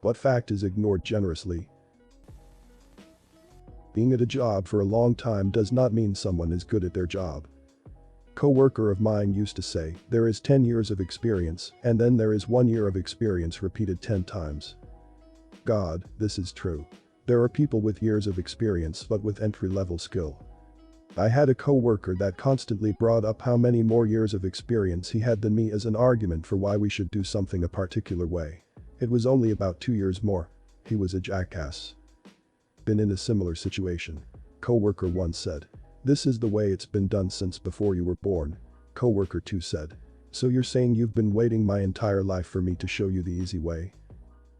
What fact is ignored generously? Being at a job for a long time does not mean someone is good at their job. Co-worker of mine used to say, there is 10 years of experience, and then there is 1 year of experience repeated 10 times. God, this is true. There are people with years of experience but with entry-level skill. I had a co-worker that constantly brought up how many more years of experience he had than me as an argument for why we should do something a particular way. It was only about 2 years more. He was a jackass. Been in a similar situation. Co-worker 1 said, "This is the way it's been done since before you were born." Co-worker 2 said, "So you're saying you've been waiting my entire life for me to show you the easy way?"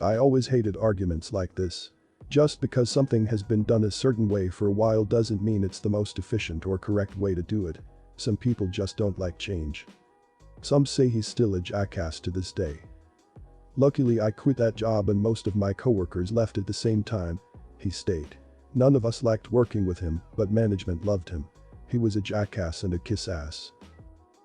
I always hated arguments like this. Just because something has been done a certain way for a while doesn't mean it's the most efficient or correct way to do it. Some people just don't like change. Some say he's still a jackass to this day. Luckily I quit that job and most of my coworkers left at the same time. He stayed. None of us liked working with him, but management loved him. He was a jackass and a kiss ass.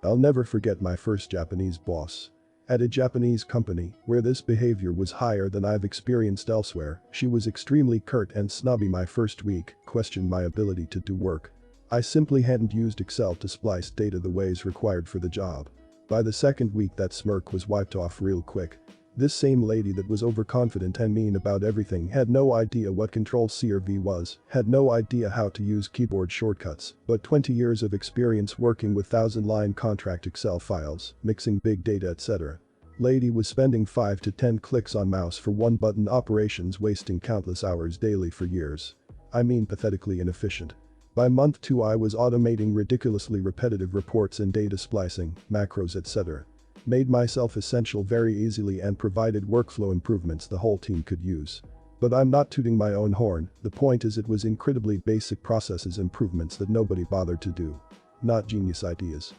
I'll never forget my first Japanese boss. At a Japanese company, where this behavior was higher than I've experienced elsewhere, she was extremely curt and snobby. My first week, questioned my ability to do work. I simply hadn't used Excel to splice data the ways required for the job. By the second week that smirk was wiped off real quick. This same lady that was overconfident and mean about everything had no idea what Control-C or V was, had no idea how to use keyboard shortcuts, but 20 years of experience working with 1,000-line contract Excel files, mixing big data etc. Lady was spending 5 to 10 clicks on mouse for one-button operations, wasting countless hours daily for years. I mean pathetically inefficient. By month 2 I was automating ridiculously repetitive reports and data splicing, macros etc. Made myself essential very easily and provided workflow improvements the whole team could use. But I'm not tooting my own horn, the point is it was incredibly basic processes improvements that nobody bothered to do. Not genius ideas.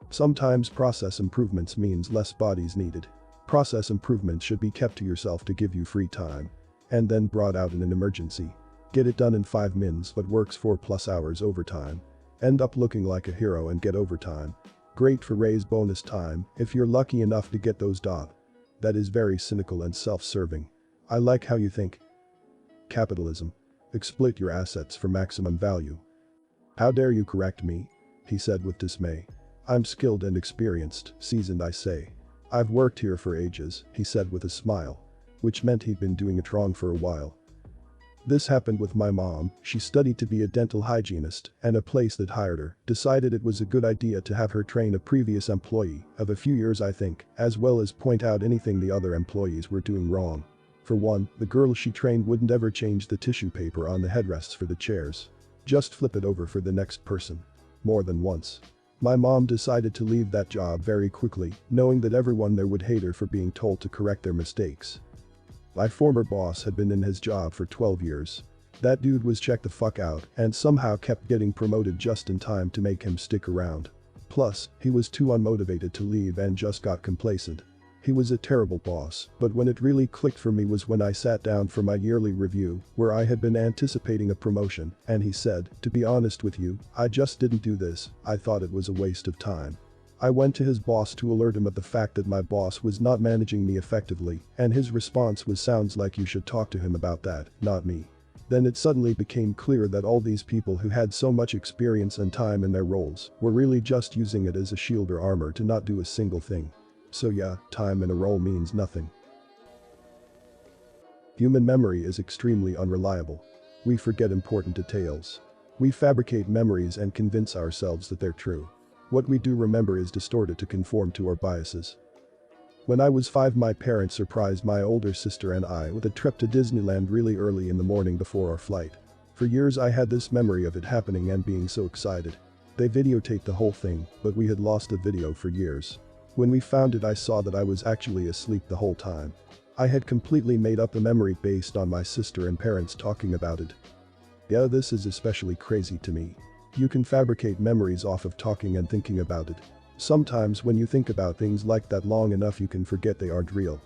Sometimes process improvements means less bodies needed. Process improvements should be kept to yourself to give you free time. And then brought out in an emergency. Get it done in 5 mins but works 4+ hours overtime. End up looking like a hero and get overtime. Great for raise bonus time if you're lucky enough to get those. That is very cynical and self-serving. I like how you think. Capitalism. Exploit your assets for maximum value. How dare you correct me? He said with dismay. I'm skilled and experienced, seasoned I say. I've worked here for ages, he said with a smile. Which meant he'd been doing it wrong for a while. This happened with my mom. She studied to be a dental hygienist, and a place that hired her decided it was a good idea to have her train a previous employee of a few years I think, as well as point out anything the other employees were doing wrong. For one, the girl she trained wouldn't ever change the tissue paper on the headrests for the chairs. Just flip it over for the next person. More than once. My mom decided to leave that job very quickly, knowing that everyone there would hate her for being told to correct their mistakes. My former boss had been in his job for 12 years. That dude was checked the fuck out and somehow kept getting promoted just in time to make him stick around. Plus, he was too unmotivated to leave and just got complacent. He was a terrible boss, but when it really clicked for me was when I sat down for my yearly review, where I had been anticipating a promotion, and he said, "To be honest with you, I just didn't do this, I thought it was a waste of time." I went to his boss to alert him of the fact that my boss was not managing me effectively, and his response was, "Sounds like you should talk to him about that, not me." Then it suddenly became clear that all these people who had so much experience and time in their roles were really just using it as a shield or armor to not do a single thing. So yeah, time in a role means nothing. Human memory is extremely unreliable. We forget important details. We fabricate memories and convince ourselves that they're true. What we do remember is distorted to conform to our biases. When I was 5, my parents surprised my older sister and I with a trip to Disneyland really early in the morning before our flight. For years I had this memory of it happening and being so excited. They videotaped the whole thing, but we had lost the video for years. When we found it I saw that I was actually asleep the whole time. I had completely made up the memory based on my sister and parents talking about it. Yeah, this is especially crazy to me. You can fabricate memories off of talking and thinking about it. Sometimes when you think about things like that long enough you can forget they aren't real.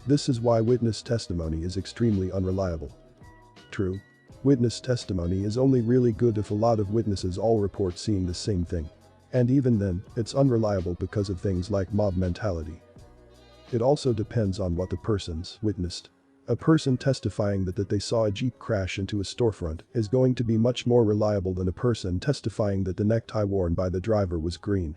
This is why witness testimony is extremely unreliable. True. Witness testimony is only really good if a lot of witnesses all report seeing the same thing. And even then, it's unreliable because of things like mob mentality. It also depends on what the person's witnessed. A person testifying that they saw a Jeep crash into a storefront is going to be much more reliable than a person testifying that the necktie worn by the driver was green.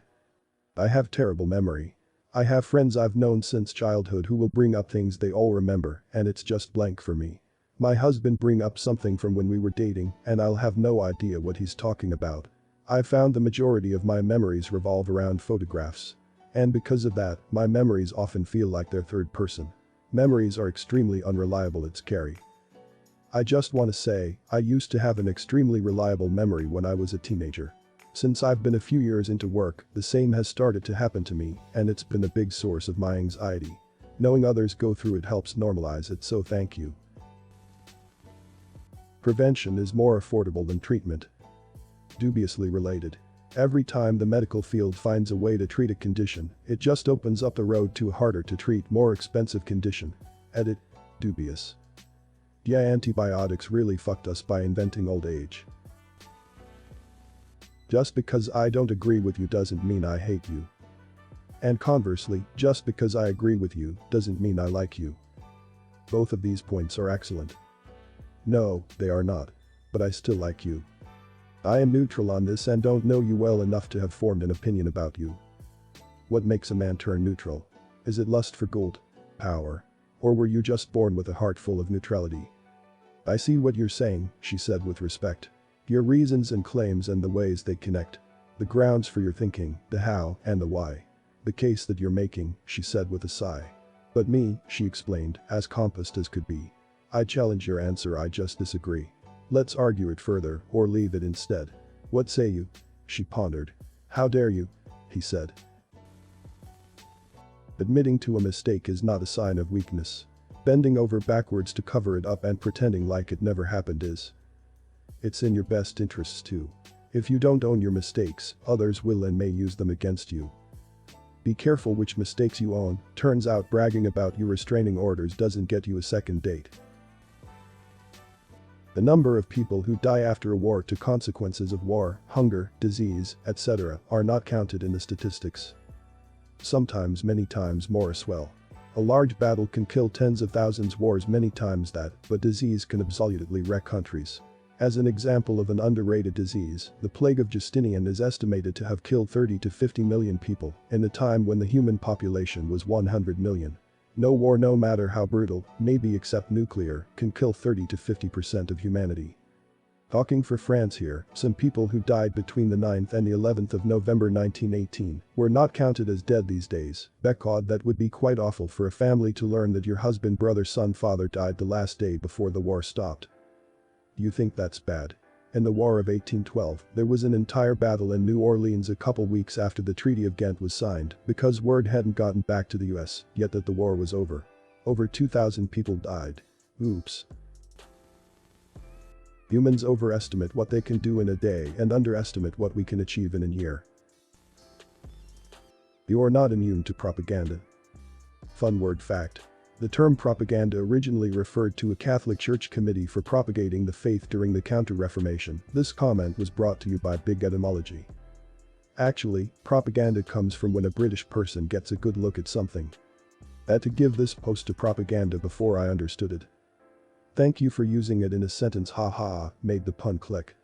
I have terrible memory. I have friends I've known since childhood who will bring up things they all remember and it's just blank for me. My husband bring up something from when we were dating and I'll have no idea what he's talking about. I found the majority of my memories revolve around photographs. And because of that, my memories often feel like they're third person. Memories are extremely unreliable, it's scary. I just want to say, I used to have an extremely reliable memory when I was a teenager. Since I've been a few years into work, the same has started to happen to me, and it's been a big source of my anxiety. Knowing others go through it helps normalize it, so thank you. Prevention is more affordable than treatment. Dubiously related. Every time the medical field finds a way to treat a condition, it just opens up the road to a harder to treat, more expensive condition. Edit. Dubious. Yeah, antibiotics really fucked us by inventing old age. Just because I don't agree with you doesn't mean I hate you. And conversely, just because I agree with you doesn't mean I like you. Both of these points are excellent. No, they are not. But I still like you. I am neutral on this and don't know you well enough to have formed an opinion about you. What makes a man turn neutral? Is it lust for gold? Power? Or were you just born with a heart full of neutrality? I see what you're saying, she said with respect. Your reasons and claims and the ways they connect. The grounds for your thinking, the how and the why. The case that you're making, she said with a sigh. But me, she explained, as composed as could be. I challenge your answer, I just disagree. Let's argue it further, or leave it instead. What say you? She pondered. How dare you? He said. Admitting to a mistake is not a sign of weakness. Bending over backwards to cover it up and pretending like it never happened is. It's in your best interests too. If you don't own your mistakes, others will and may use them against you. Be careful which mistakes you own. Turns out bragging about your restraining orders doesn't get you a second date. The number of people who die after a war to consequences of war, hunger, disease, etc. are not counted in the statistics. Sometimes, many times more as well. A large battle can kill tens of thousands, wars many times that, but disease can absolutely wreck countries. As an example of an underrated disease, the plague of Justinian is estimated to have killed 30 to 50 million people in a time when the human population was 100 million. No war, no matter how brutal, maybe except nuclear, can kill 30 to 50% of humanity. Talking for France here, some people who died between the 9th and the 11th of November 1918 were not counted as dead these days. Because that would be quite awful for a family to learn that your husband, brother, son, father died the last day before the war stopped. Do you think that's bad? In the War of 1812, there was an entire battle in New Orleans a couple weeks after the Treaty of Ghent was signed because word hadn't gotten back to the US yet that the war was over. Over 2,000 people died. Oops. Humans overestimate what they can do in a day and underestimate what we can achieve in a year. You're not immune to propaganda. Fun word fact. The term propaganda originally referred to a Catholic Church committee for propagating the faith during the Counter-Reformation. This comment was brought to you by Big Etymology. Actually, propaganda comes from when a British person gets a good look at something. I had to give this post to propaganda before I understood it. Thank you for using it in a sentence, haha, made the pun click.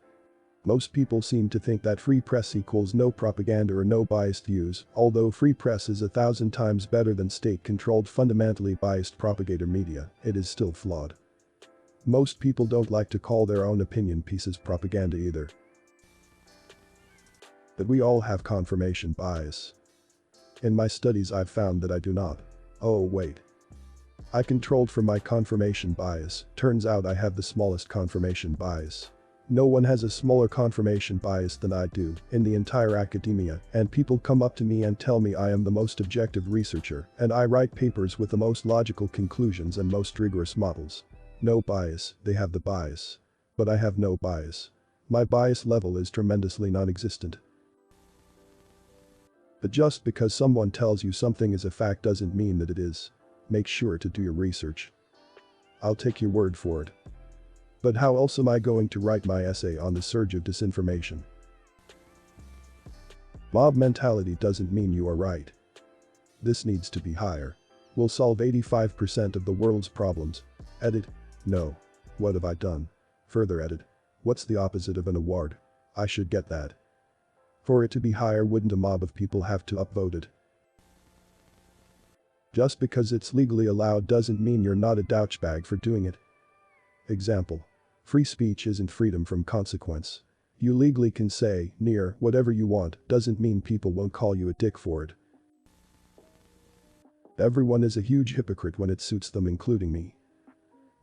Most people seem to think that free press equals no propaganda or no biased views, although free press is 1,000 times better than state-controlled fundamentally biased propagator media, it is still flawed. Most people don't like to call their own opinion pieces propaganda either. But we all have confirmation bias. In my studies I've found that I do not. Oh wait. I controlled for my confirmation bias, turns out I have the smallest confirmation bias. No one has a smaller confirmation bias than I do in the entire academia, and people come up to me and tell me I am the most objective researcher and I write papers with the most logical conclusions and most rigorous models. No bias, they have the bias. But I have no bias. My bias level is tremendously non-existent. But just because someone tells you something is a fact doesn't mean that it is. Make sure to do your research. I'll take your word for it. But how else am I going to write my essay on the surge of disinformation? Mob mentality doesn't mean you are right. This needs to be higher. will solve 85% of the world's problems. Edit. No. What have I done? Further edit. What's the opposite of an award? I should get that. For it to be higher, wouldn't a mob of people have to upvote it? Just because it's legally allowed doesn't mean you're not a douchebag for doing it. Example. Free speech isn't freedom from consequence. You legally can say, near, whatever you want, doesn't mean people won't call you a dick for it. Everyone is a huge hypocrite when it suits them, including me.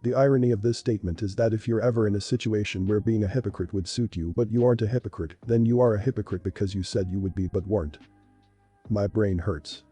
The irony of this statement is that if you're ever in a situation where being a hypocrite would suit you but you aren't a hypocrite, then you are a hypocrite because you said you would be but weren't. My brain hurts.